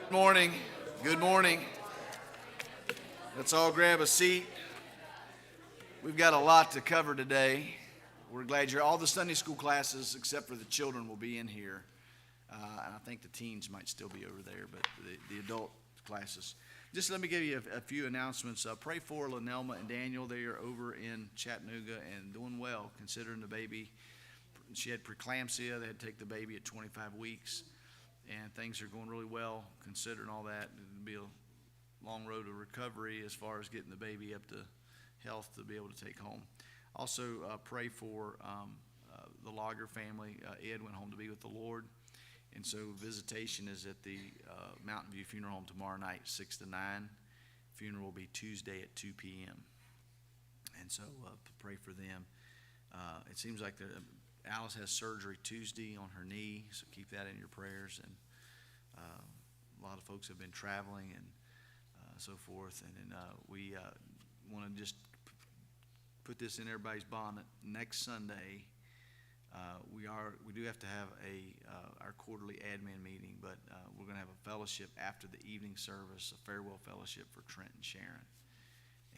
Good morning. Good morning. Let's all grab a seat. We've got a lot to cover today. We're glad all the Sunday school classes, except for the children, will be in here. And I think the teens might still be over there, but the adult classes. Just let me give you a few announcements. Pray for Lanelma and Daniel. They are over in Chattanooga and doing well, considering the baby. She had preeclampsia. They had to take the baby at 25 weeks. And things are going really well, considering all that. It'll be a long road to recovery as far as getting the baby up to health to be able to take home. Also, pray for the Logger family. Ed went home to be with the Lord. And so visitation is at the Mountain View Funeral Home tomorrow night, 6 to 9. Funeral will be Tuesday at 2 p.m. And so pray for them. It seems like Alice has surgery Tuesday on her knee, so keep that in your prayers. And a lot of folks have been traveling and so forth. And then we want to just put this in everybody's bonnet. Next Sunday, we do have to have our quarterly admin meeting, but we're going to have a fellowship after the evening service, a farewell fellowship for Trent and Sharon.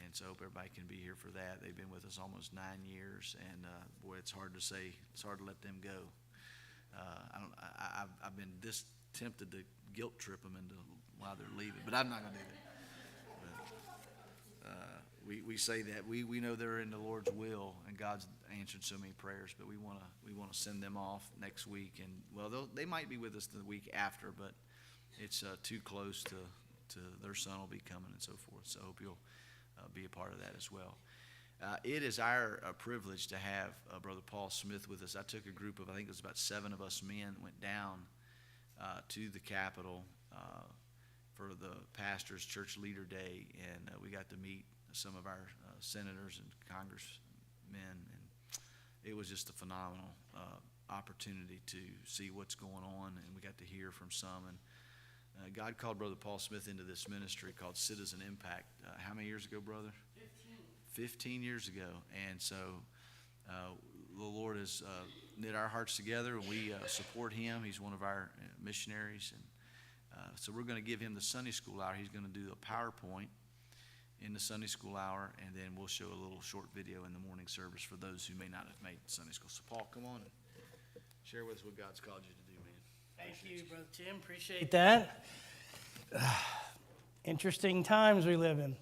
And so I hope everybody can be here for that. They've been with us almost 9 years, and boy, it's hard to let them go. I've been this tempted to guilt trip them into while they're leaving, but I'm not going to do that. But, we say that we know they're in the Lord's will, and God's answered so many prayers. But we want to send them off next week, and well, they might be with us the week after, but it's too close to their son will be coming and so forth. So I hope you'll be a part of that as well. It is our privilege to have Brother Paul Smith with us. I took a group of, I think it was about 7 of us men, went down to the Capitol for the pastor's church leader day, and we got to meet some of our senators and congressmen, and it was just a phenomenal opportunity to see what's going on, and we got to hear from some. And God called Brother Paul Smith into this ministry called Citizen Impact. How many years ago, brother? 15 years ago. And so the Lord has knit our hearts together, and we support him. He's one of our missionaries. And so we're going to give him the Sunday school hour. He's going to do a PowerPoint in the Sunday school hour, and then we'll show a little short video in the morning service for those who may not have made Sunday school. So, Paul, come on and share with us what God's called you to do, man. Thank you, Brother Tim. Appreciate that. Interesting times we live in,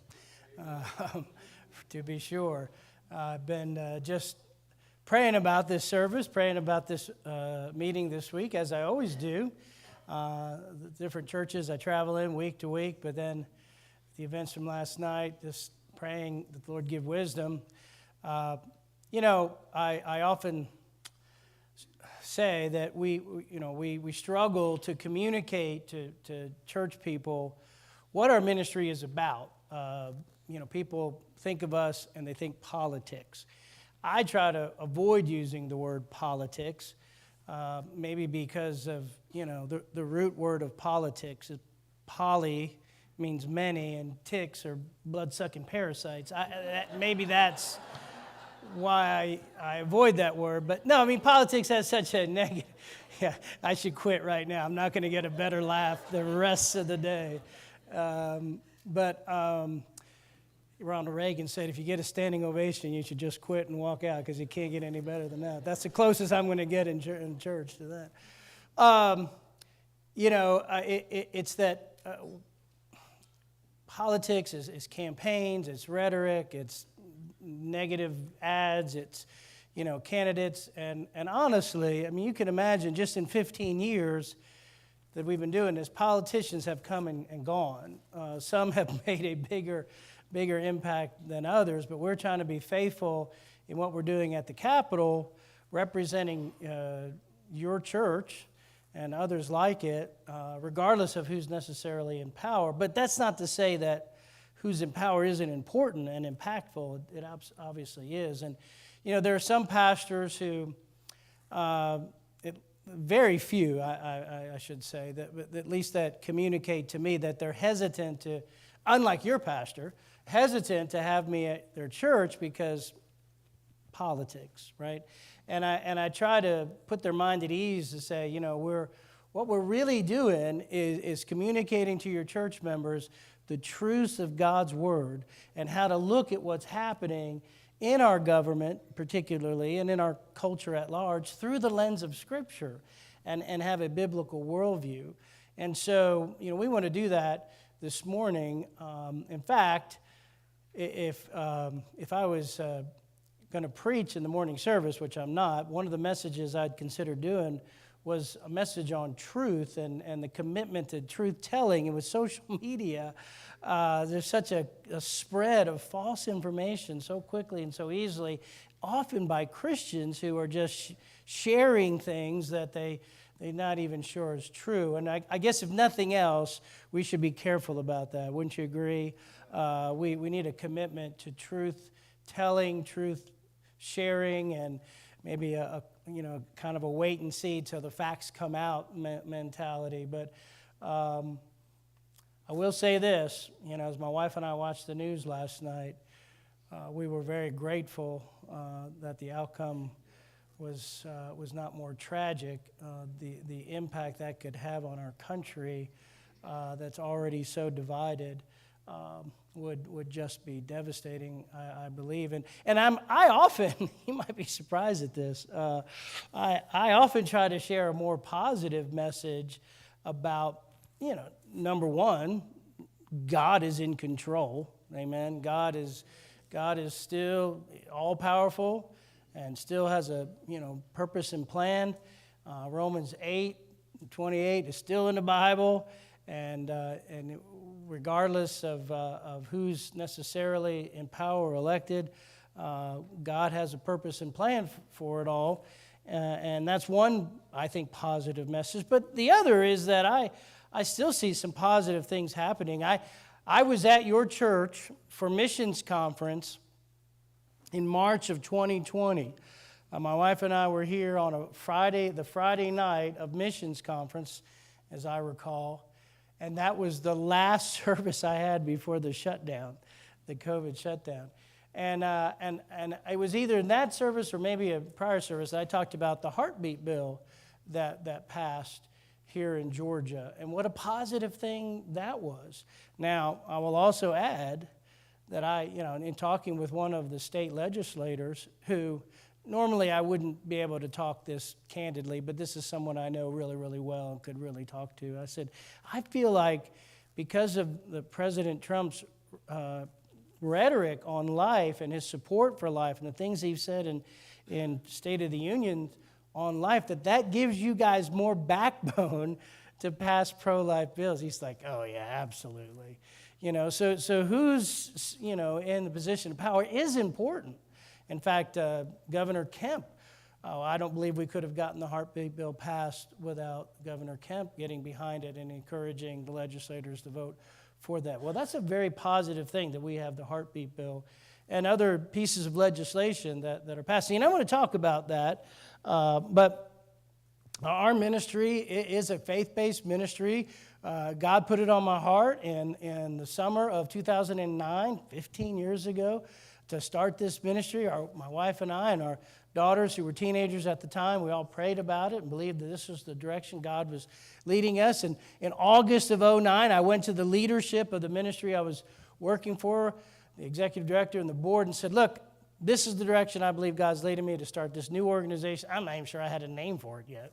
to be sure. I've been just praying about this service, praying about this meeting this week, as I always do. The different churches I travel in week to week, but then the events from last night, just praying that the Lord give wisdom. I often say that we struggle to communicate to church people what our ministry is about. People think of us and they think politics. I try to avoid using the word politics, maybe because of the root word of politics. Poly means many, and ticks are blood-sucking parasites. Maybe that's why I avoid that word. But no, politics has such a negative. Yeah, I should quit right now. I'm not going to get a better laugh the rest of the day. But Ronald Reagan said, if you get a standing ovation, you should just quit and walk out, because you can't get any better than that. That's the closest I'm going to get in church to that. It's that politics is campaigns, it's rhetoric, it's negative ads, it's candidates, and honestly, you can imagine just in 15 years that we've been doing this, politicians have come and gone. Some have made a bigger impact than others, but we're trying to be faithful in what we're doing at the Capitol, representing your church and others like it, regardless of who's necessarily in power. But that's not to say that who's in power isn't important and impactful. It obviously is. And, there are some pastors who, very few, I should say, that at least that communicate to me that they're hesitant to, unlike your pastor, hesitant to have me at their church because politics, right? And I try to put their mind at ease to say, what we're really doing is communicating to your church members the truths of God's Word and how to look at what's happening in our government, particularly, and in our culture at large through the lens of Scripture and have a biblical worldview. And so, we want to do that this morning. In fact, if I was going to preach in the morning service, which I'm not, one of the messages I'd consider doing was a message on truth and the commitment to truth telling. And with social media, there's such a spread of false information so quickly and so easily, often by Christians who are just sharing things that they're not even sure is true. And I guess if nothing else, we should be careful about that. Wouldn't you agree? We need a commitment to truth telling, truth sharing, and maybe a kind of a wait and see till the facts come out mentality. But I will say this, as my wife and I watched the news last night, we were very grateful that the outcome was not more tragic. The impact that could have on our country that's already so divided would just be devastating, I believe. And I often, you might be surprised at this, I often try to share a more positive message about, number one, God is in control. Amen. God is still all-powerful and still has a, purpose and plan. Romans 8:28 is still in the Bible, and regardless of who's necessarily in power or elected, God has a purpose and plan for it all. And that's one, I think, positive message. But the other is that I still see some positive things happening. I was at your church for missions conference in March of 2020. My wife and I were here on the Friday night of missions conference, as I recall. And that was the last service I had before the shutdown, the COVID shutdown. And it was either in that service or maybe a prior service I talked about the heartbeat bill that passed here in Georgia, and what a positive thing that was. Now, I will also add that in talking with one of the state legislators who normally I wouldn't be able to talk this candidly, but this is someone I know really, really well and could really talk to. I said, I feel like because of the President Trump's rhetoric on life and his support for life and the things he's said in State of the Union on life, that gives you guys more backbone to pass pro-life bills. He's like, oh yeah, absolutely. So who's, in the position of power is important. In fact, Governor Kemp, I don't believe we could have gotten the heartbeat bill passed without Governor Kemp getting behind it and encouraging the legislators to vote for that. Well, that's a very positive thing that we have the heartbeat bill and other pieces of legislation that are passing. And I want to talk about that, but our ministry is a faith-based ministry. God put it on my heart in the summer of 2009, 15 years ago, to start this ministry. My wife and I and our daughters, who were teenagers at the time, we all prayed about it and believed that this was the direction God was leading us. And in August of 2009, I went to the leadership of the ministry I was working for, the executive director and the board, and said, look, this is the direction I believe God's leading me to start this new organization. I'm not even sure I had a name for it yet.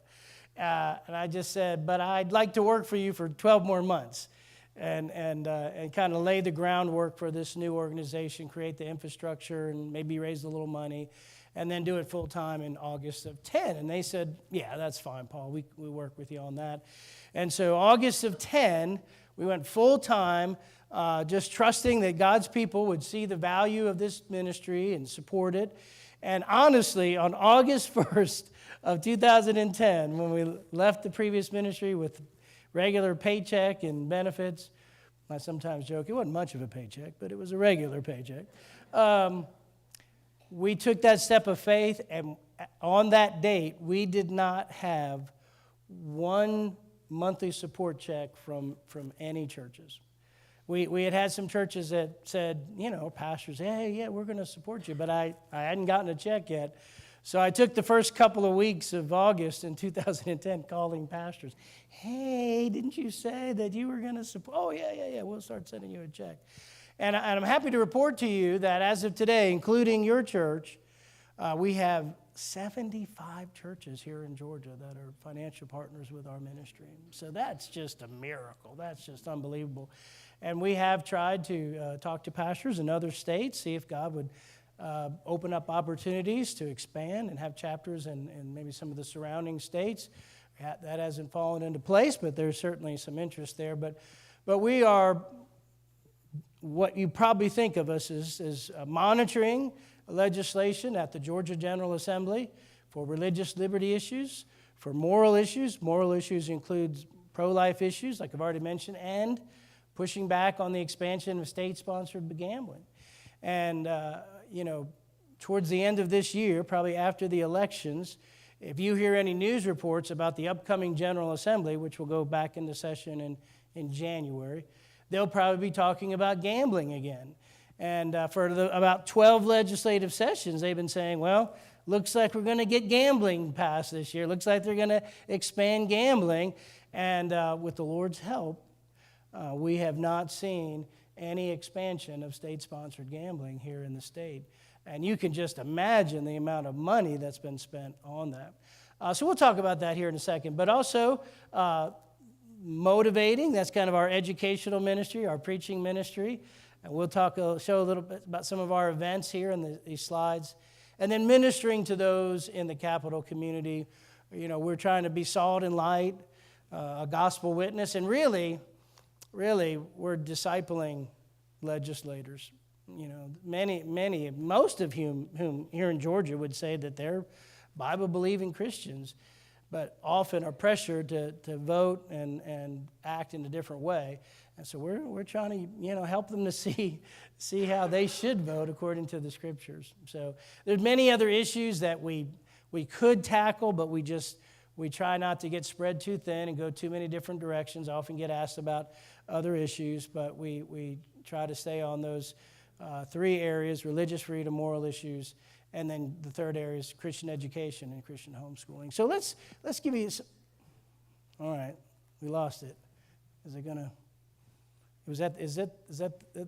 And I just said, but I'd like to work for you for 12 more months and kind of lay the groundwork for this new organization, create the infrastructure, and maybe raise a little money, and then do it full time in August of 10. And they said, yeah, that's fine, Paul. We work with you on that. And so August of 10, we went full time, just trusting that God's people would see the value of this ministry and support it. And honestly, on August 1st of 2010, when we left the previous ministry with regular paycheck and benefits, I sometimes joke, it wasn't much of a paycheck, but it was a regular paycheck. We took that step of faith, and on that date, we did not have one monthly support check from any churches. We had some churches that said, pastors, hey, yeah, we're going to support you, but I hadn't gotten a check yet. So I took the first couple of weeks of August in 2010 calling pastors. Hey, didn't you say that you were going to support? Oh, yeah, we'll start sending you a check. And I'm happy to report to you that as of today, including your church, we have 75 churches here in Georgia that are financial partners with our ministry. So that's just a miracle. That's just unbelievable. And we have tried to talk to pastors in other states, see if God would open up opportunities to expand and have chapters in maybe some of the surrounding states. That hasn't fallen into place, but there's certainly some interest there. But we are, what you probably think of us is monitoring legislation at the Georgia General Assembly for religious liberty issues, for moral issues. Moral issues includes pro-life issues, like I've already mentioned, and pushing back on the expansion of state-sponsored gambling. And, towards the end of this year, probably after the elections, if you hear any news reports about the upcoming General Assembly, which will go back into session in January, they'll probably be talking about gambling again. And for about 12 legislative sessions, they've been saying, well, looks like we're going to get gambling passed this year. Looks like they're going to expand gambling. And with the Lord's help, we have not seen any expansion of state-sponsored gambling here in the state. And you can just imagine the amount of money that's been spent on that. So we'll talk about that here in a second. But also motivating, that's kind of our educational ministry, our preaching ministry. And we'll show a little bit about some of our events here in these slides. And then ministering to those in the Capital community. We're trying to be salt and light, a gospel witness, and really, we're discipling legislators. Most of whom here in Georgia would say that they're Bible-believing Christians, but often are pressured to vote and act in a different way. And so we're trying to help them to see how they should vote according to the Scriptures. So there's many other issues that we could tackle, but we try not to get spread too thin and go too many different directions. I often get asked about other issues, but we try to stay on those three areas: religious freedom, moral issues, and then the third area is Christian education and Christian homeschooling. So let's give you some. All right, we lost it. Is it gonna? Is that?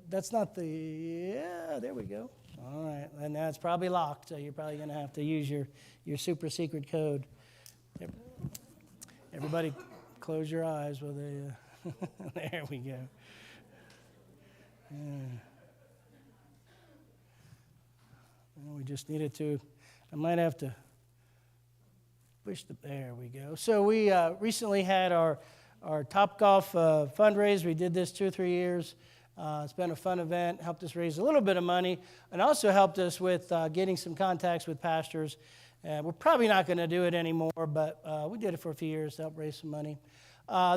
That's not the. Yeah, there we go. All right, and that's probably locked, so you're probably gonna have to use your super secret code. Everybody, close your eyes while they. There we go. We just needed to. I might have to push the. There we go. So we recently had our Topgolf fundraiser. We did this 2 or 3 years. It's been a fun event. Helped us raise a little bit of money, and also helped us with getting some contacts with pastors. We're probably not going to do it anymore, but we did it for a few years to help raise some money.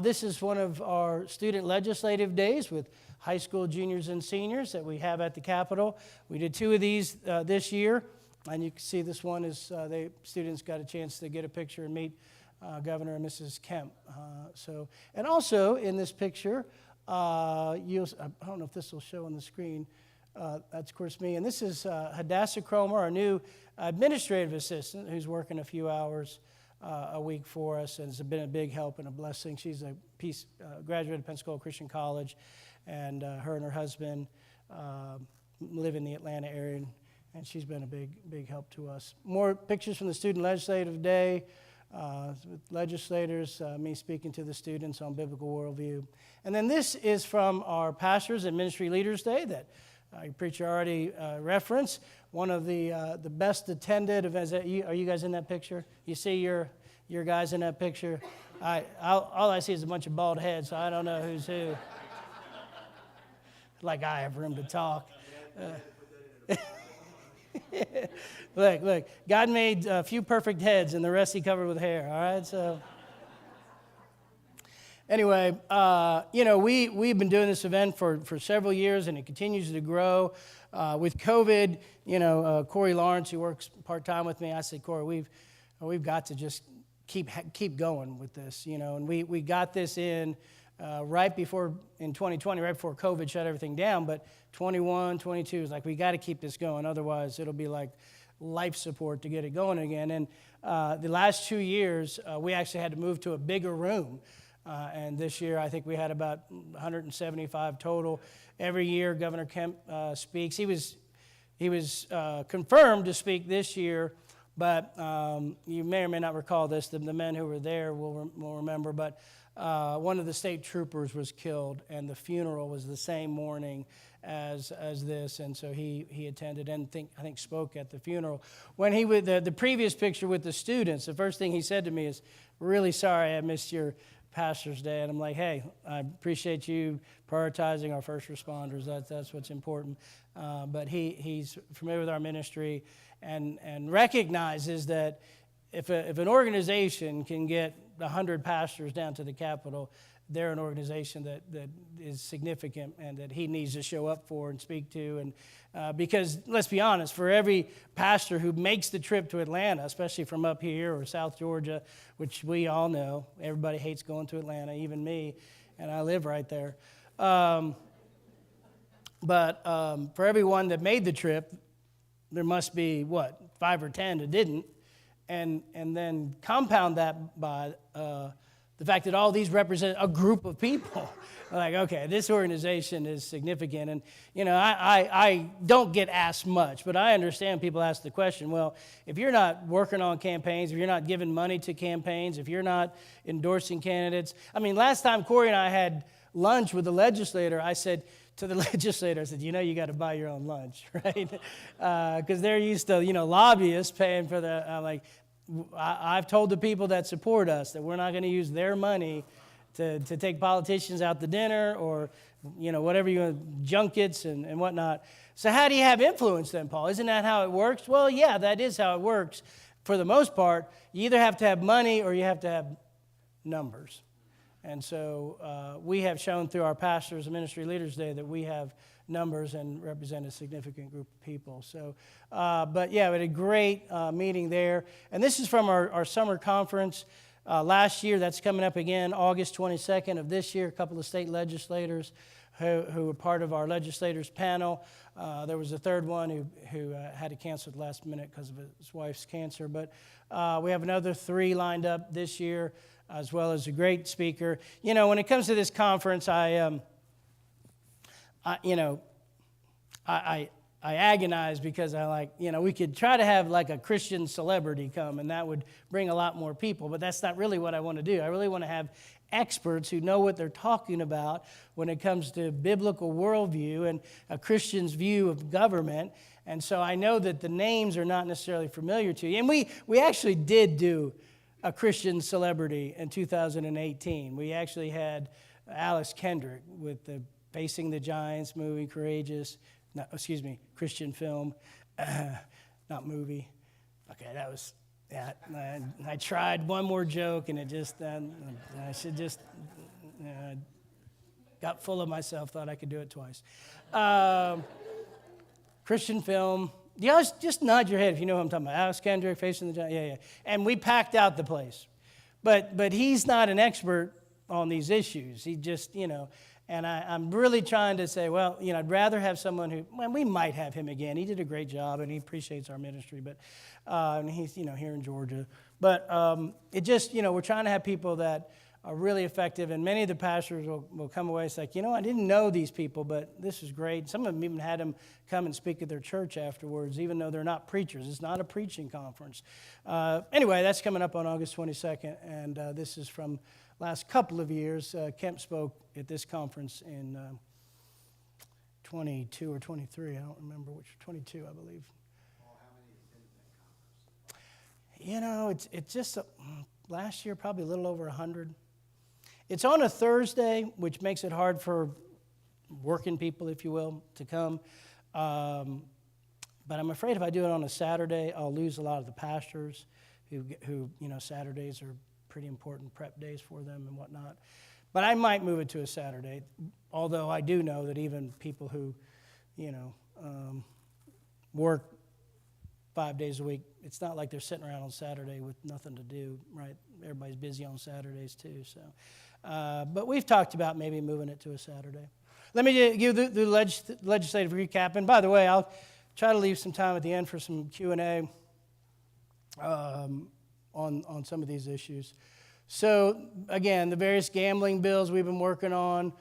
This is one of our student legislative days with high school juniors and seniors that we have at the Capitol. We did 2 of these this year, and you can see this one is students got a chance to get a picture and meet Governor and Mrs. Kemp. And also in this picture, I don't know if this will show on the screen. That's, of course, me. And this is Hadassah Cromer, our new administrative assistant, who's working a few hours a week for us and has been a big help and a blessing. She's a graduate of Pensacola Christian College, and her and her husband live in the Atlanta area, and she's been a big help to us. More pictures from the Student Legislative Day with legislators, me speaking to the students on biblical worldview. And then this is from our Pastors and Ministry Leaders Day that your preacher already referenced. One of the best attended events. Are you guys in that picture? You see your guys in that picture? All I see is a bunch of bald heads, so I don't know who's who. Like I have room to talk. Look. God made a few perfect heads, and the rest He covered with hair. All right, so. Anyway, we've been doing this event for several years, and it continues to grow. With COVID, Corey Lawrence, who works part-time with me, I said, Corey, we've got to just keep going with this, and we got this in right before, in 2020, right before COVID shut everything down, but 21, 22 is like, we got to keep this going, otherwise it'll be like life support to get it going again. And the last 2 years, we actually had to move to a bigger room. And this year, I think we had about 175 total. Every year, Governor Kemp speaks. He was confirmed to speak this year, but you may or may not recall this. The men who were there will remember, but one of the state troopers was killed, and the funeral was the same morning as this, and so he attended and I think spoke at the funeral. When he with the previous picture with the students, the first thing he said to me is, "Really sorry I missed your Pastor's Day," and I'm like, "Hey, I appreciate you prioritizing our first responders. That's what's important." But he's familiar with our ministry and recognizes that if an organization can get 100 pastors down to the Capitol, they're an organization that is significant and that he needs to show up for and speak to. And because let's be honest, for every pastor who makes the trip to Atlanta, especially from up here or South Georgia, which we all know, everybody hates going to Atlanta, even me, and I live right there. But for everyone that made the trip, there must be, 5 or 10 that didn't. And then compound that by the fact that all these represent a group of people. Like, okay, this organization is significant. And, I don't get asked much, but I understand people ask the question, well, if you're not working on campaigns, if you're not giving money to campaigns, if you're not endorsing candidates. I mean, last time Corey and I had lunch with the legislator, I said to the legislator, I said, you got to buy your own lunch, right? Because they're used to, lobbyists paying for the, I've told the people that support us that we're not going to use their money to take politicians out to dinner or, whatever junkets and whatnot. So how do you have influence then, Paul? Isn't that how it works? Well, yeah, that is how it works. For the most part, you either have to have money or you have to have numbers. And so we have shown through our pastors and ministry leaders day that we have numbers and represent a significant group of people. So, but yeah, we had a great meeting there. And this is from our summer conference last year. That's coming up again, August 22nd of this year. A couple of state legislators who were part of our legislators panel. There was a third one who had to cancel at the last minute because of his wife's cancer. But we have another 3 lined up this year, as well as a great speaker. When it comes to this conference, I agonize because we could try to have like a Christian celebrity come, and that would bring a lot more people, but that's not really what I want to do. I really want to have experts who know what they're talking about when it comes to biblical worldview and a Christian's view of government. And so I know that the names are not necessarily familiar to you. And we actually did do a Christian celebrity in 2018. We actually had Alice Kendrick with the Facing the Giants movie, Christian film, not movie. Okay, that was, yeah, I tried one more joke and it just, I should just, got full of myself, thought I could do it twice. Christian film. Just nod your head if you know what I'm talking about. Alice Kendrick, Facing the Giants, yeah. And we packed out the place. But he's not an expert on these issues. He just, and I'm really trying to say, well, I'd rather have someone who, we might have him again. He did a great job, and he appreciates our ministry, but and he's, here in Georgia. But it just, we're trying to have people that are really effective, and many of the pastors will come away and say, I didn't know these people, but this is great. Some of them even had them come and speak at their church afterwards, even though they're not preachers. It's not a preaching conference. Anyway, that's coming up on August 22nd, and this is from last couple of years. Kemp spoke at this conference in 22 or 23. I don't remember which, 22, I believe. Well, how many attended that conference? It's just last year, probably a little over 100. It's on a Thursday, which makes it hard for working people, if you will, to come. But I'm afraid if I do it on a Saturday, I'll lose a lot of the pastors who Saturdays are pretty important prep days for them and whatnot. But I might move it to a Saturday, although I do know that even people who, work 5 days a week, it's not like they're sitting around on Saturday with nothing to do, right? Everybody's busy on Saturdays too. So, but we've talked about maybe moving it to a Saturday. Let me give the legislative recap. And by the way, try to leave some time at the end for some Q&A on some of these issues. So, again, the various gambling bills we've been working on,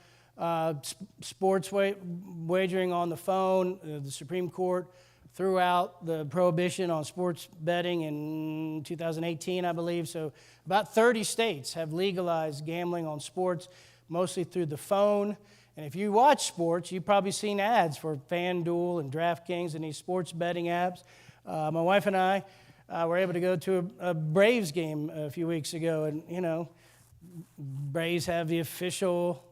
sports wagering on the phone, the Supreme Court threw out the prohibition on sports betting in 2018, I believe. So about 30 states have legalized gambling on sports, mostly through the phone. And if you watch sports, you've probably seen ads for FanDuel and DraftKings and these sports betting apps. My wife and I were able to go to a Braves game a few weeks ago, and, Braves have the official,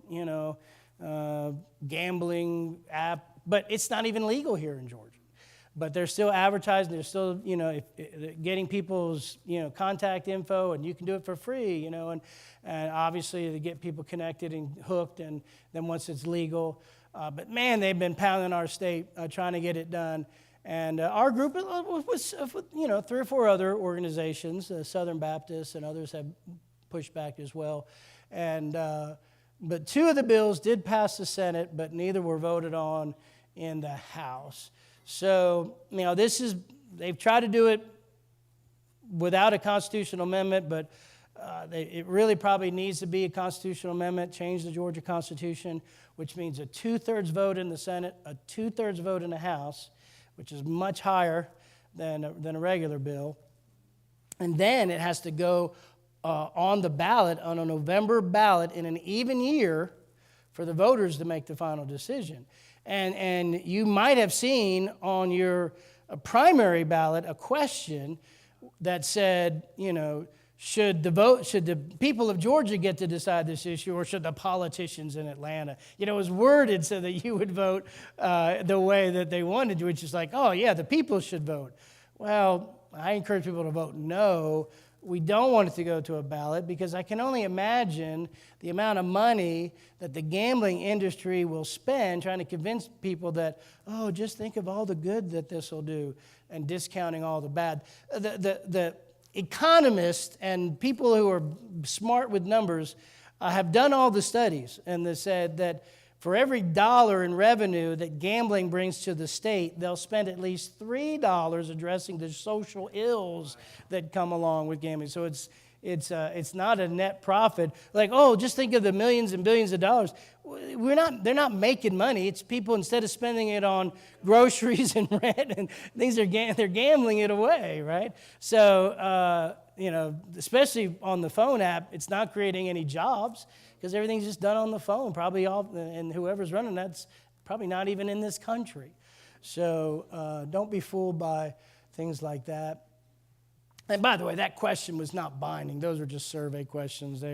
gambling app, but it's not even legal here in Georgia. But they're still advertising, they're still, getting people's, contact info, and you can do it for free, and obviously to get people connected and hooked, and then once it's legal. But man, they've been pounding our state trying to get it done. And our group was, 3 or 4 other organizations, Southern Baptist and others have pushed back as well. And but 2 of the bills did pass the Senate, but neither were voted on in the House. So, they've tried to do it without a constitutional amendment, but it really probably needs to be a constitutional amendment, change the Georgia Constitution, which means a 2/3 vote in the Senate, a 2/3 vote in the House, which is much higher than a regular bill. And then it has to go on the ballot, on a November ballot in an even year for the voters to make the final decision. And you might have seen on your primary ballot a question that said, should the people of Georgia get to decide this issue, or should the politicians in Atlanta? It was worded so that you would vote the way that they wanted to, which is like, oh yeah, the people should vote. Well, I encourage people to vote no. We don't want it to go to a ballot, because I can only imagine the amount of money that the gambling industry will spend trying to convince people that, oh, just think of all the good that this will do, and discounting all the bad. The economists and people who are smart with numbers have done all the studies, and they said that for every $1 in revenue that gambling brings to the state, they'll spend at least $3 addressing the social ills that come along with gambling. So it's not a net profit. Like, oh, just think of the millions and billions of dollars. They're not making money. It's people, instead of spending it on groceries and rent and things, they're gambling it away, right? So, especially on the phone app, it's not creating any jobs, because everything's just done on the phone. Probably and whoever's running that's probably not even in this country. So don't be fooled by things like that. And by the way, that question was not binding. Those were just survey questions.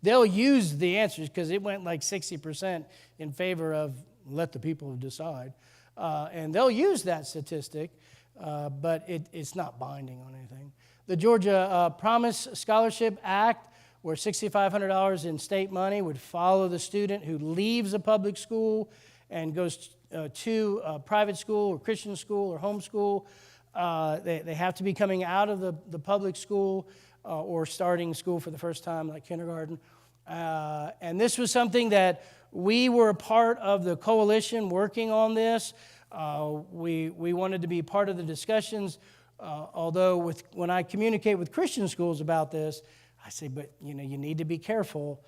They'll use the answers, because it went like 60% in favor of let the people decide. And they'll use that statistic, but it's not binding on anything. The Georgia Promise Scholarship Act, where $6,500 in state money would follow the student who leaves a public school and goes to a private school or Christian school or homeschool. They have to be coming out of the public school or starting school for the first time, like kindergarten. And this was something that we were a part of the coalition working on this. We wanted to be part of the discussions, although when I communicate with Christian schools about this, I say, but you need to be careful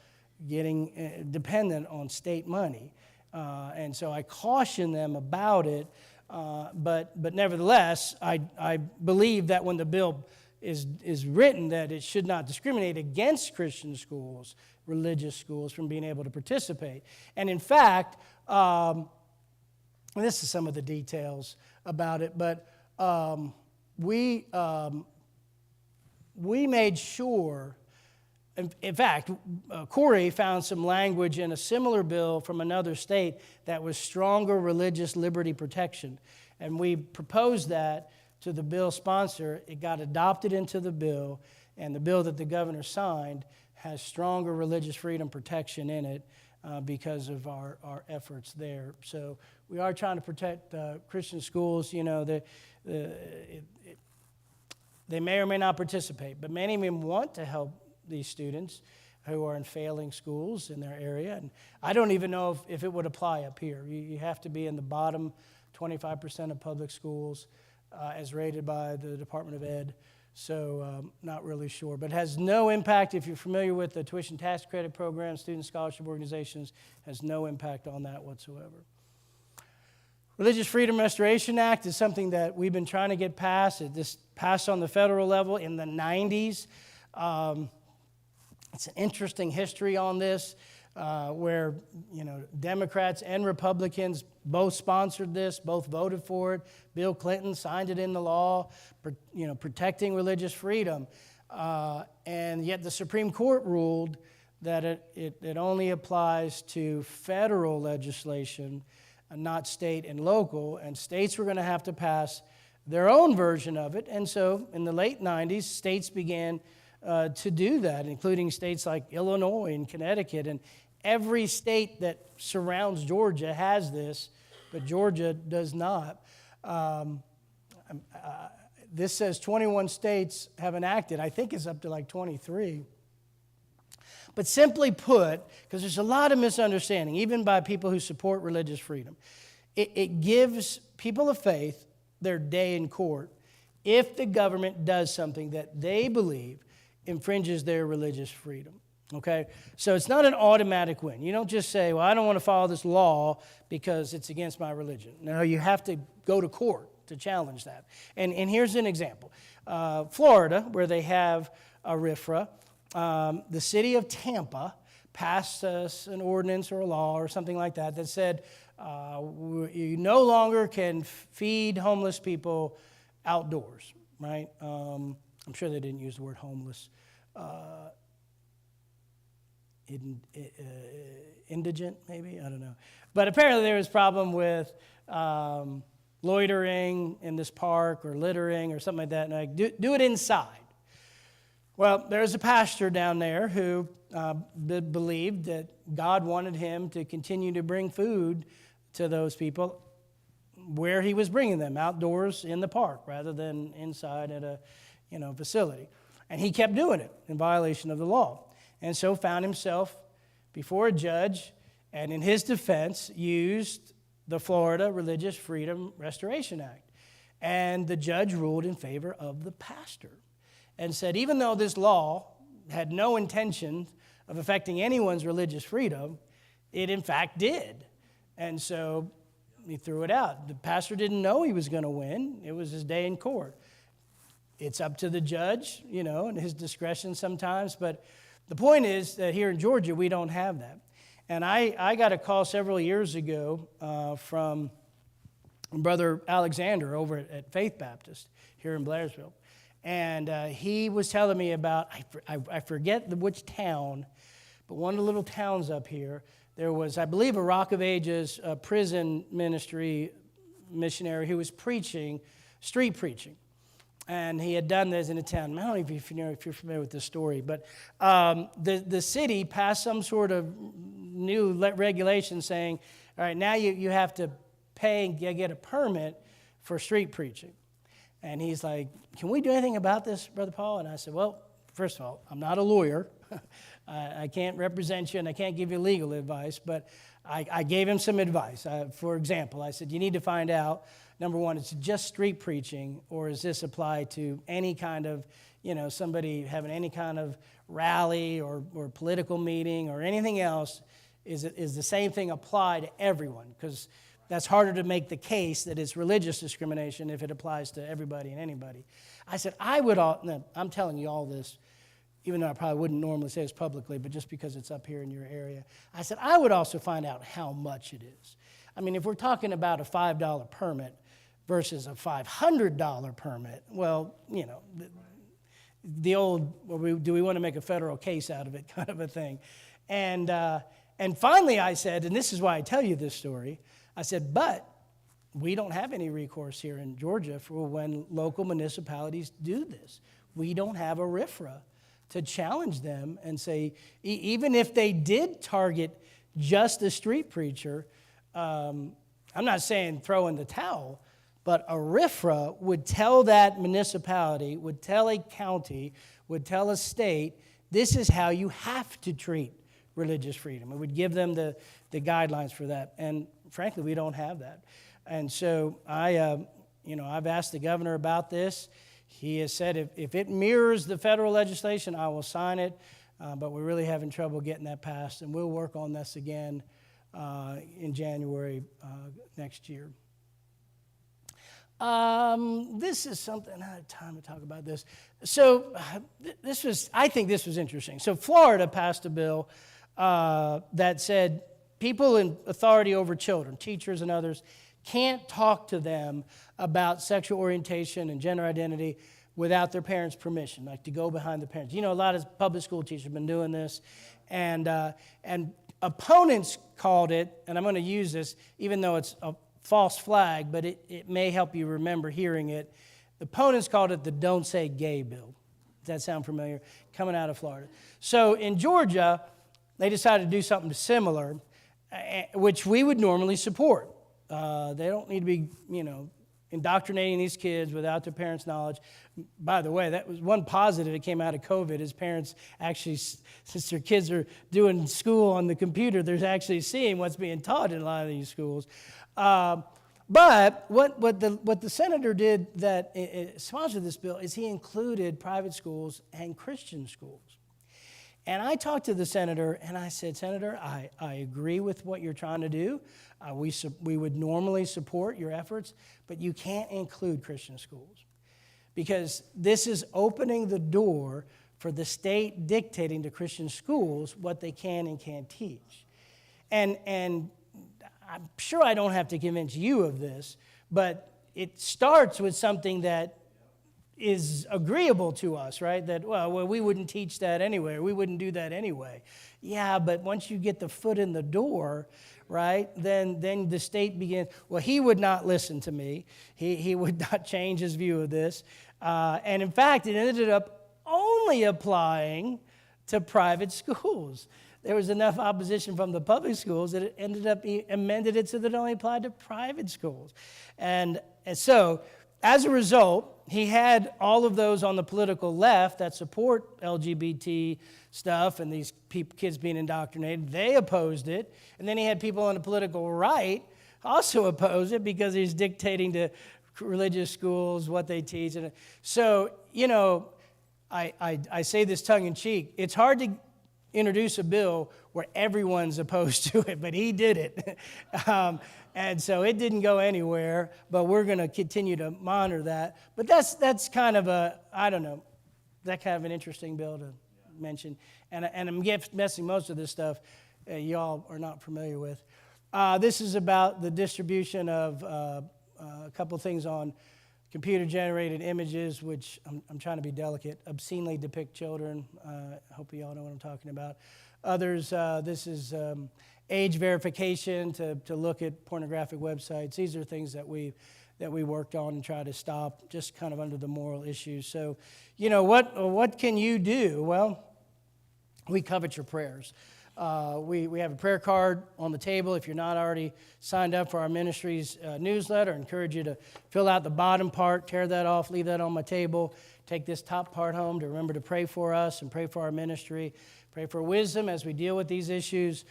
getting dependent on state money. And so I caution them about it. But nevertheless, I believe that when the bill is written, that it should not discriminate against Christian schools, religious schools, from being able to participate. And in fact, this is some of the details about it, but we made sure. In fact, Corey found some language in a similar bill from another state that was stronger religious liberty protection. And we proposed that to the bill sponsor. It got adopted into the bill, and the bill that the governor signed has stronger religious freedom protection in it because of our efforts there. So we are trying to protect Christian schools. They may or may not participate, but many of them want to help these students who are in failing schools in their area. And I don't even know if it would apply up here. You have to be in the bottom 25% of public schools as rated by the Department of Ed. So not really sure, but has no impact. If you're familiar with the tuition tax credit program, student scholarship organizations, has no impact on that whatsoever. Religious Freedom Restoration Act is something that we've been trying to get passed. This passed on the federal level in the 90s. It's an interesting history on this, where Democrats and Republicans both sponsored this, both voted for it. Bill Clinton signed it into law, protecting religious freedom. And yet the Supreme Court ruled that it only applies to federal legislation, not state and local, and states were going to have to pass their own version of it. And so in the late 90s, states began to do that, including states like Illinois and Connecticut. And every state that surrounds Georgia has this, but Georgia does not. This says 21 states have enacted. I think it's up to like 23. But simply put, because there's a lot of misunderstanding, even by people who support religious freedom, it gives people of faith their day in court if the government does something that they believe infringes their religious freedom. Okay? So it's not an automatic win. You don't just say, well, I don't want to follow this law because it's against my religion. No, you have to go to court to challenge that. And here's an example. Florida, where they have a RFRA, the city of Tampa passed an ordinance or a law or something like that that said you no longer can feed homeless people outdoors, right? I'm sure they didn't use the word homeless. Indigent, maybe? I don't know. But apparently there was a problem with loitering in this park or littering or something like that. And like, do it inside. Well, there's a pastor down there who believed that God wanted him to continue to bring food to those people where he was bringing them, outdoors in the park rather than inside at a facility. And he kept doing it in violation of the law. And so found himself before a judge and in his defense used the Florida Religious Freedom Restoration Act. And the judge ruled in favor of the pastor and said, even though this law had no intention of affecting anyone's religious freedom, it in fact did. And so he threw it out. The pastor didn't know he was going to win. It was his day in court. It's up to the judge, and his discretion sometimes. But the point is that here in Georgia, we don't have that. And I got a call several years ago from Brother Alexander over at Faith Baptist here in Blairsville. And he was telling me about, I forget which town, but one of the little towns up here, there was, I believe, a Rock of Ages prison ministry missionary who was preaching, street preaching. And he had done this in a town. I don't know if you're familiar with this story, but the city passed some sort of new regulation saying, all right, now you have to pay and get a permit for street preaching. And he's like, can we do anything about this, Brother Paul? And I said, well, first of all, I'm not a lawyer. I can't represent you and I can't give you legal advice, but I gave him some advice. For example, I said, you need to find out, number one, is it just street preaching, or does this apply to any kind of, somebody having any kind of rally or political meeting or anything else? Is the same thing apply to everyone? Because that's harder to make the case that it's religious discrimination if it applies to everybody and anybody. I said, I'm telling you all this, even though I probably wouldn't normally say this publicly, but just because it's up here in your area. I said, I would also find out how much it is. I mean, if we're talking about a $5 permit versus a $500 permit, well, the old, do we want to make a federal case out of it kind of a thing. And finally I said, and this is why I tell you this story, I said, but we don't have any recourse here in Georgia for when local municipalities do this. We don't have a RFRA to challenge them and say, even if they did target just a street preacher, I'm not saying throw in the towel, but a RFRA would tell that municipality, would tell a county, would tell a state, this is how you have to treat religious freedom. It would give them the guidelines for that. And frankly, we don't have that. And so I've asked the governor about this. He has said if it mirrors the federal legislation, I will sign it. But we're really having trouble getting that passed, and we'll work on this again in January next year. This is something, I don't have time to talk about this. So I think this was interesting. So Florida passed a bill that said people in authority over children, teachers and others, can't talk to them about sexual orientation and gender identity without their parents' permission, like to go behind the parents. You know, a lot of public school teachers have been doing this, and opponents called it, and I'm going to use this, even though it's a false flag, but it may help you remember hearing it. The opponents called it the Don't Say Gay bill. Does that sound familiar? Coming out of Florida. So in Georgia, they decided to do something similar, which we would normally support. They don't need to be, indoctrinating these kids without their parents' knowledge. By the way, that was one positive that came out of COVID is parents actually, since their kids are doing school on the computer, they're actually seeing what's being taught in a lot of these schools. But what the senator did that sponsored this bill is he included private schools and Christian schools. And I talked to the senator, and I said, Senator, I agree with what you're trying to do. We would normally support your efforts, but you can't include Christian schools because this is opening the door for the state dictating to Christian schools what they can and can't teach. And I'm sure I don't have to convince you of this, but it starts with something that is agreeable to us, right? That, well, we wouldn't teach that anyway, or we wouldn't do that anyway. Yeah, but once you get the foot in the door, right, then the state begins, well, he would not listen to me. He would not change his view of this. And in fact, it ended up only applying to private schools. There was enough opposition from the public schools that it ended up amended it so that it only applied to private schools. And so, as a result, he had all of those on the political left that support LGBT stuff and these kids being indoctrinated. They opposed it. And then he had people on the political right also oppose it because he's dictating to religious schools what they teach. And so, I say this tongue in cheek. It's hard to introduce a bill where everyone's opposed to it, but he did it. And so it didn't go anywhere, but we're going to continue to monitor that. But that's kind of that kind of an interesting bill to mention. And I'm guessing most of this stuff y'all are not familiar with. This is about the distribution of a couple things on computer-generated images, which I'm trying to be delicate, obscenely depict children. I hope you all know what I'm talking about. Others, this is age verification to look at pornographic websites. These are things that we worked on and tried to stop, just kind of under the moral issues. So, what can you do? Well, we covet your prayers. We have a prayer card on the table. If you're not already signed up for our ministry's newsletter, I encourage you to fill out the bottom part, tear that off, leave that on my table. Take this top part home to remember to pray for us and pray for our ministry. Pray for wisdom as we deal with these issues.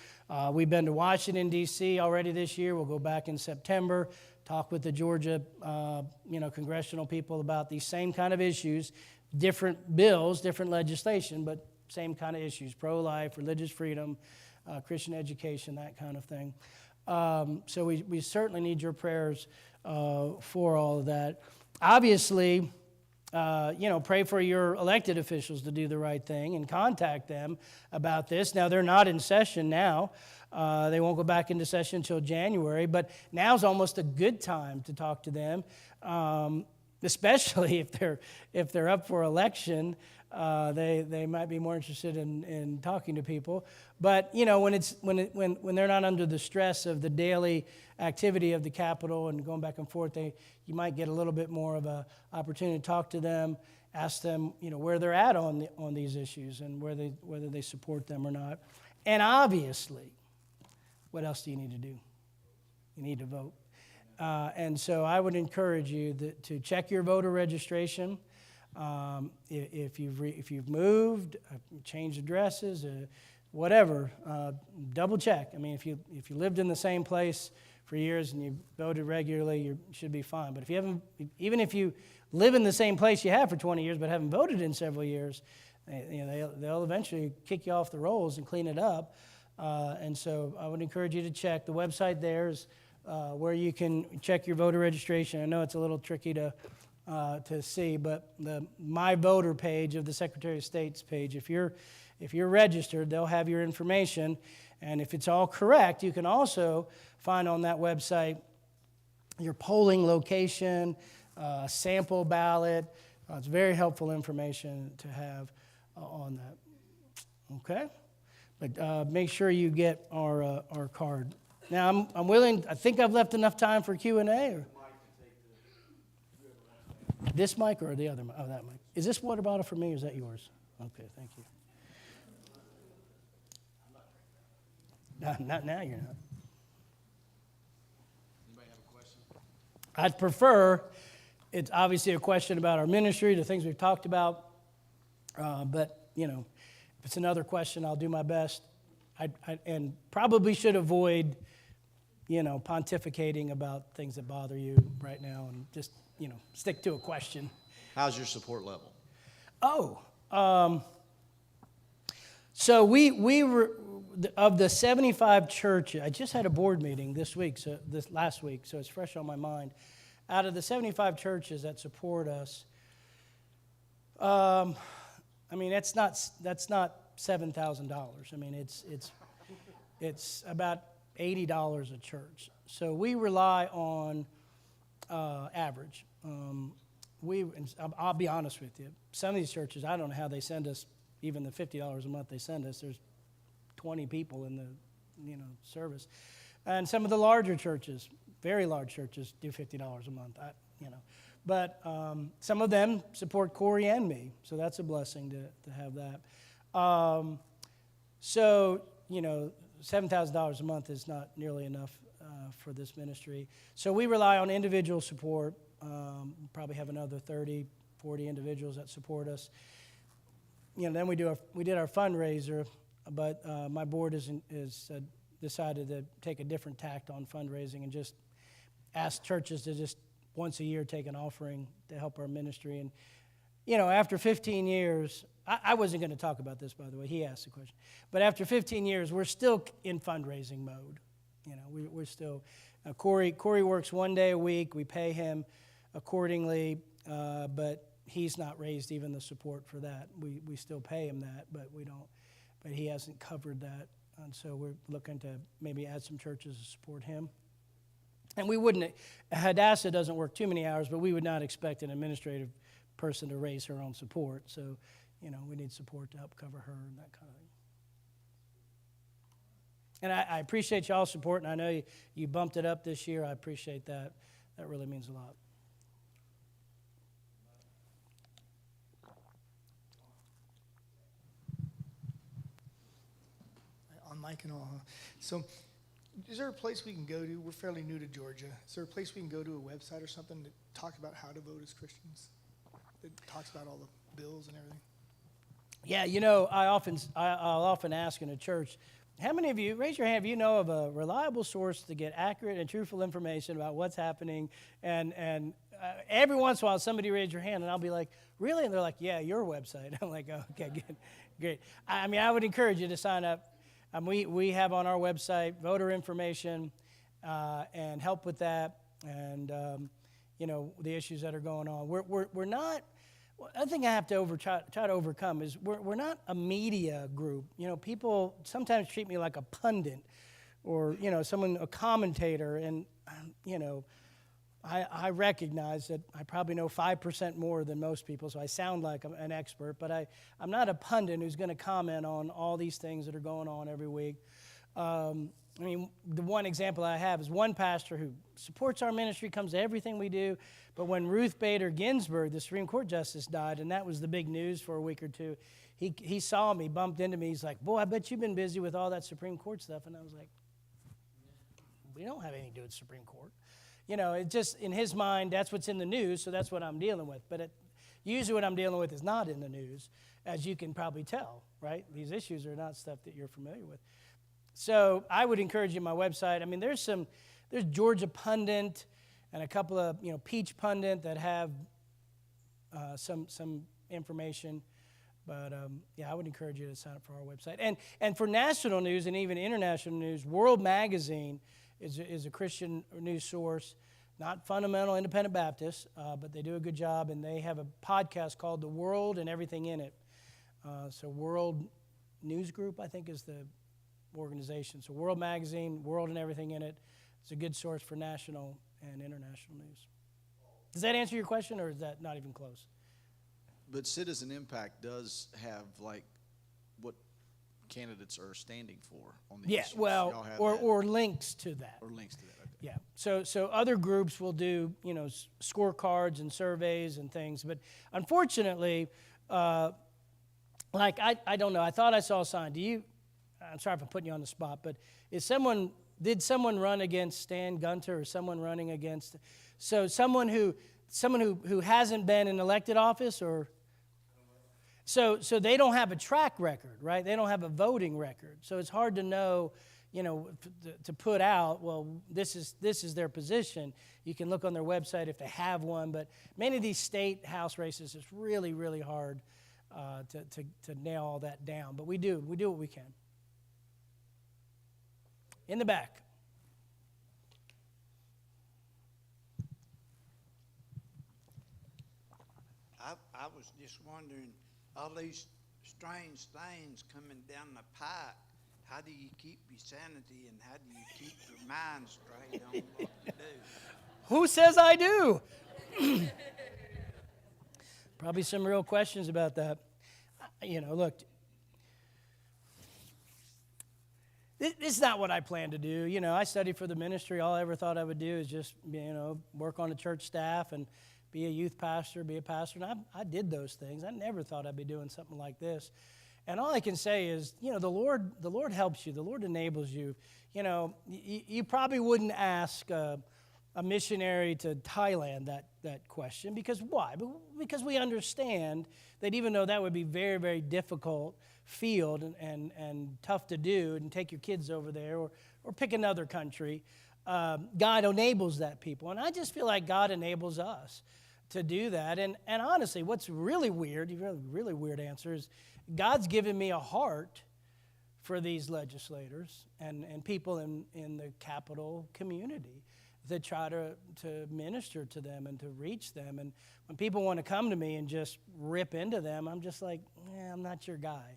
We've been to Washington, D.C. already this year. We'll go back in September, talk with the Georgia congressional people about these same kind of issues, different bills, different legislation, but same kind of issues, pro-life, religious freedom, Christian education, that kind of thing. So we certainly need your prayers for all of that. Obviously, pray for your elected officials to do the right thing and contact them about this. Now, they're not in session now. They won't go back into session until January, but now's almost a good time to talk to them, especially if they're up for election. They might be more interested in talking to people. But when they're not under the stress of the daily activity of the Capitol and going back and forth, you might get a little bit more of an opportunity to talk to them, ask them where they're at on these issues and whether they support them or not. And obviously, what else do you need to do? You need to vote. And so I would encourage you to check your voter registration. If you've moved, changed addresses, whatever, double check. I mean, if you lived in the same place for years and you voted regularly, you should be fine. But if you haven't, even if you live in the same place you have for 20 years but haven't voted in several years, they'll eventually kick you off the rolls and clean it up. And so I would encourage you to check. The website there is where you can check your voter registration. I know it's a little tricky to see, but the My Voter page of the Secretary of State's page, if you're registered, they'll have your information. And if it's all correct, you can also find on that website your polling location, sample ballot. It's very helpful information to have on that. Okay? But make sure you get our card. Now, I'm willing, I think I've left enough time for Q&A. Or? This mic or the other mic? Oh, that mic. Is this water bottle for me or is that yours? Okay, thank you. Not now, you're not. Anybody have a question? I'd prefer, it's obviously a question about our ministry, the things we've talked about. But, if it's another question, I'll do my best. And probably should avoid, pontificating about things that bother you right now and just, stick to a question. How's your support level? So we were, of the 75 churches, I just had a board meeting this last week, so it's fresh on my mind. Out of the 75 churches that support us, that's not $7,000. I mean, it's about $80 a church. So we rely on average. I'll be honest with you. Some of these churches, I don't know how they send us even the $50 a month they send us. There's 20 people in the service, and some of the larger churches, very large churches, do $50 a month. But some of them support Corey and me, so that's a blessing to have that. $7,000 a month is not nearly enough for this ministry. So we rely on individual support. Probably have another 30, 40 individuals that support us. Then we did our fundraiser, but my board is decided to take a different tact on fundraising and just ask churches to just once a year take an offering to help our ministry. And after 15 years, I wasn't going to talk about this, by the way. He asked the question. But after 15 years, we're still in fundraising mode. We're still, Corey works 1 day a week. We pay him accordingly, but he's not raised even the support for that. We still pay him that, but he hasn't covered that. And so we're looking to maybe add some churches to support him. And we wouldn't, Hadassah doesn't work too many hours, but we would not expect an administrative person to raise her own support. So, we need support to help cover her and that kind of thing. And I appreciate y'all's support, and I know you bumped it up this year. I appreciate that. That really means a lot. On mic and all, huh? So is there a place we can go to? We're fairly new to Georgia. Is there a place we can go to, a website or something, to talk about how to vote as Christians? That talks about all the bills and everything? Yeah, I'll often ask in a church, how many of you, raise your hand if you know of a reliable source to get accurate and truthful information about what's happening. And every once in a while, somebody raise your hand, and I'll be like, really? And they're like, yeah, your website. I'm like, oh, okay, good, great. I would encourage you to sign up. We have on our website voter information and help with that, and the issues that are going on. We're not. I think I have to try to overcome is we're not a media group. People sometimes treat me like a pundit, or a commentator, and I recognize that I probably know 5% more than most people, so I sound like I'm an expert, but I'm not a pundit who's going to comment on all these things that are going on every week. The one example I have is one pastor who supports our ministry, comes to everything we do, but when Ruth Bader Ginsburg, the Supreme Court justice, died, and that was the big news for a week or two, he saw me, bumped into me, he's like, boy, I bet you've been busy with all that Supreme Court stuff, and I was like, we don't have anything to do with the Supreme Court. It just, in his mind, that's what's in the news, so that's what I'm dealing with. But Usually what I'm dealing with is not in the news, as you can probably tell, right? These issues are not stuff that you're familiar with. So I would encourage you my website. I mean, there's Georgia Pundit and a couple of, Peach Pundit that have some information. But yeah, I would encourage you to sign up for our website. And for national news and even international news, World Magazine is a Christian news source, not fundamental independent Baptist, but they do a good job, and they have a podcast called The World and Everything in It. So World News Group, I think, is the organization. So World Magazine, World and Everything in It. It's a good source for national and international news. Does that answer your question, or is that not even close? But Citizen Impact does have like what candidates are standing for on the issues. Y'all Well, have or, that? or links to that. Or links to that. Okay. Yeah. So other groups will do, scorecards and surveys and things. But unfortunately, I don't know. I thought I saw a sign. I'm sorry if I'm putting you on the spot, but did someone run against Stan Gunter or someone running against, so someone who hasn't been in elected office, or? So they don't have a track record, right? They don't have a voting record. So it's hard to know, to put out, well, this is their position. You can look on their website if they have one, but many of these state house races, it's really, really hard to nail all that down. But we do what we can. In the back. I was just wondering, all these strange things coming down the pike, how do you keep your sanity and how do you keep your mind straight on what to do? Who says I do? Probably some real questions about that. Look, this is not what I plan to do. I studied for the ministry. All I ever thought I would do is just, work on the church staff and be a youth pastor, be a pastor. And I did those things. I never thought I'd be doing something like this. And all I can say is, the Lord helps you. The Lord enables you. You probably wouldn't ask a missionary to Thailand that question. Because why? Because we understand that even though that would be very, very difficult field and tough to do, and take your kids over there or pick another country, God enables that people. And I just feel like God enables us to do that. And honestly, what's really weird, really weird answer is, God's given me a heart for these legislators and people in the capital community to try to minister to them and to reach them. And when people want to come to me and just rip into them, I'm just like, I'm not your guy.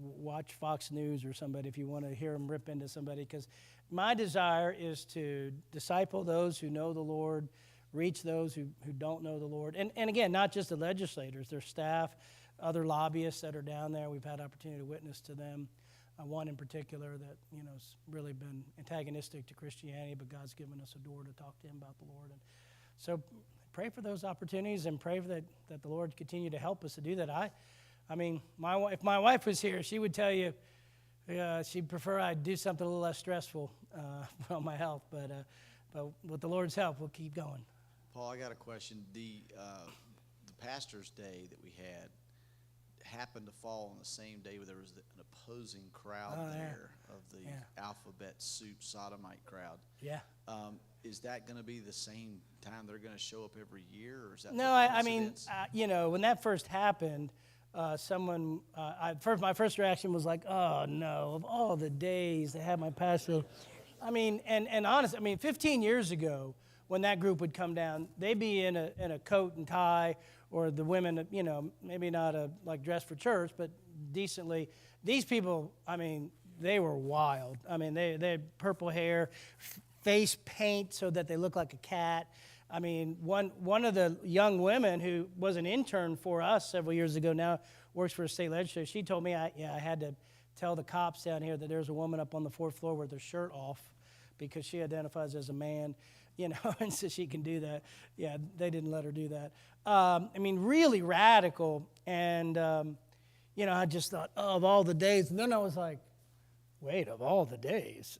Watch Fox News or somebody if you want to hear them rip into somebody, because my desire is to disciple those who know the Lord, reach those who don't know the Lord. And again, not just the legislators, their staff, other lobbyists that are down there. We've had opportunity to witness to them. One in particular that, has really been antagonistic to Christianity, but God's given us a door to talk to him about the Lord. And so pray for those opportunities and pray that the Lord continue to help us to do that. I mean, if my wife was here, she would tell you she'd prefer I do something a little less stressful on my health. But with the Lord's help, we'll keep going. Paul, I got a question. The Pastor's Day that we had happened to fall on the same day where there was an opposing crowd there of the alphabet soup sodomite crowd. Yeah. Is that going to be the same time they're going to show up every year, or is that? No, I mean, when that first happened, my first reaction was like, oh no, of all the days to have my pastor. I mean, and honestly, 15 years ago, when that group would come down, they'd be in a coat and tie, or the women, maybe not like dressed for church, but decently. These people, they were wild. They had purple hair, face paint so that they look like a cat. One of the young women who was an intern for us several years ago, now works for a state legislature, she told me I had to tell the cops down here that there's a woman up on the 4th floor with her shirt off because she identifies as a man, and so she can do that. Yeah, they didn't let her do that. Really radical. And, I just thought, of all the days. And then I was like, wait, of all the days.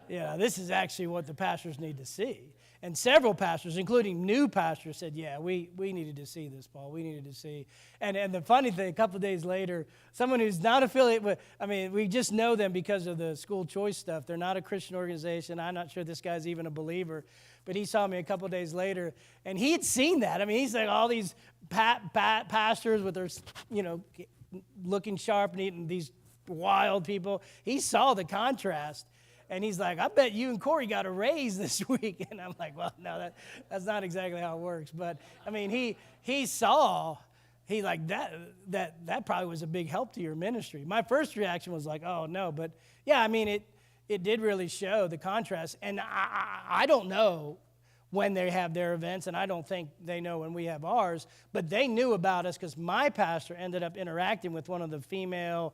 Yeah, this is actually what the pastors need to see. And several pastors, including new pastors, said, yeah, we needed to see this, Paul. We needed to see. And the funny thing, a couple of days later, someone who's not affiliated with, we just know them because of the school choice stuff. They're not a Christian organization. I'm not sure this guy's even a believer. But he saw me a couple of days later, and he had seen that. He's like all these pastors with their, looking sharp and eating these wild people. He saw the contrast. And he's like, I bet you and Corey got a raise this week. And I'm like, well, no, that's not exactly how it works. But, he saw, that probably was a big help to your ministry. My first reaction was like, oh, no. But, yeah, it did really show the contrast. And I don't know when they have their events, and I don't think they know when we have ours. But they knew about us because my pastor ended up interacting with one of the female,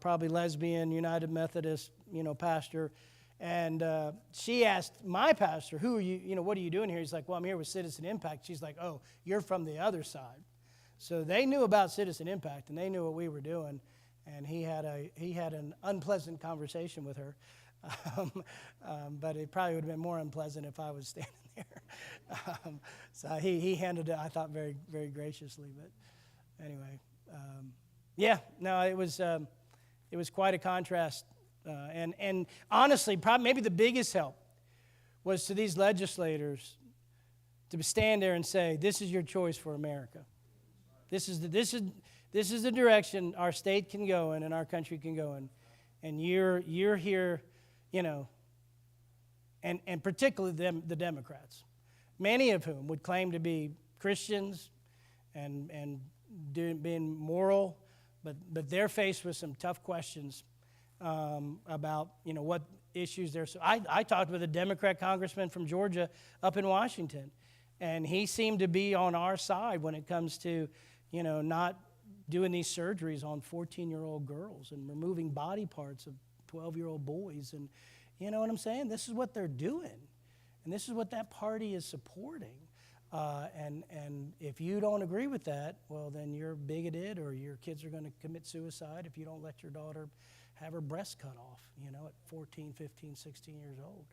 probably lesbian, United Methodist, pastor. And she asked my pastor, who are you, what are you doing here? He's like, well, I'm here with Citizen Impact. She's like, oh, you're from the other side. So they knew about Citizen Impact, and they knew what we were doing. And he had an unpleasant conversation with her. But it probably would have been more unpleasant if I was standing there. So he handled it, I thought, very, very graciously. But anyway, it was quite a contrast. And honestly, probably maybe the biggest help was to these legislators to stand there and say, this is your choice for America. This is the direction our state can go in and our country can go in. And you're here, and particularly the Democrats, many of whom would claim to be Christians and being moral, but they're faced with some tough questions about, what issues there. So I talked with a Democrat congressman from Georgia up in Washington, and he seemed to be on our side when it comes to, not doing these surgeries on 14-year-old girls and removing body parts of 12-year-old boys. And you know what I'm saying? This is what they're doing, and this is what that party is supporting. And if you don't agree with that, well, then you're bigoted, or your kids are going to commit suicide if you don't let your daughter have her breast cut off, at 14, 15, 16 years old.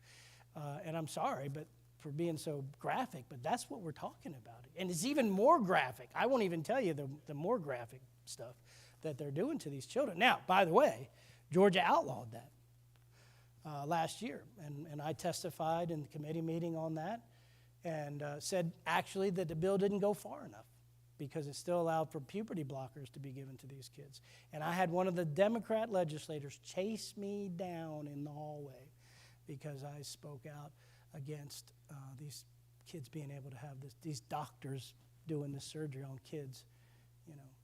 And I'm sorry for being so graphic, but that's what we're talking about. And it's even more graphic. I won't even tell you the more graphic stuff that they're doing to these children. Now, by the way, Georgia outlawed that last year, and I testified in the committee meeting on that, and said actually that the bill didn't go far enough because it still allowed for puberty blockers to be given to these kids. And I had one of the Democrat legislators chase me down in the hallway because I spoke out against these kids being able to have these doctors doing this surgery on kids,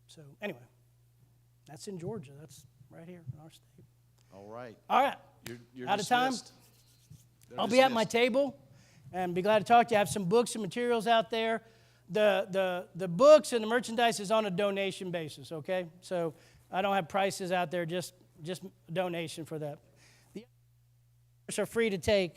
So anyway, that's in Georgia. That's right here in our state. All right. All right. You're out of time. dismissed. They're I'll be at my dismissed. table and be glad to talk to you. I have some books and materials out there. The books and the merchandise is on a donation basis, okay? So I don't have prices out there, just donation for that. The others are free to take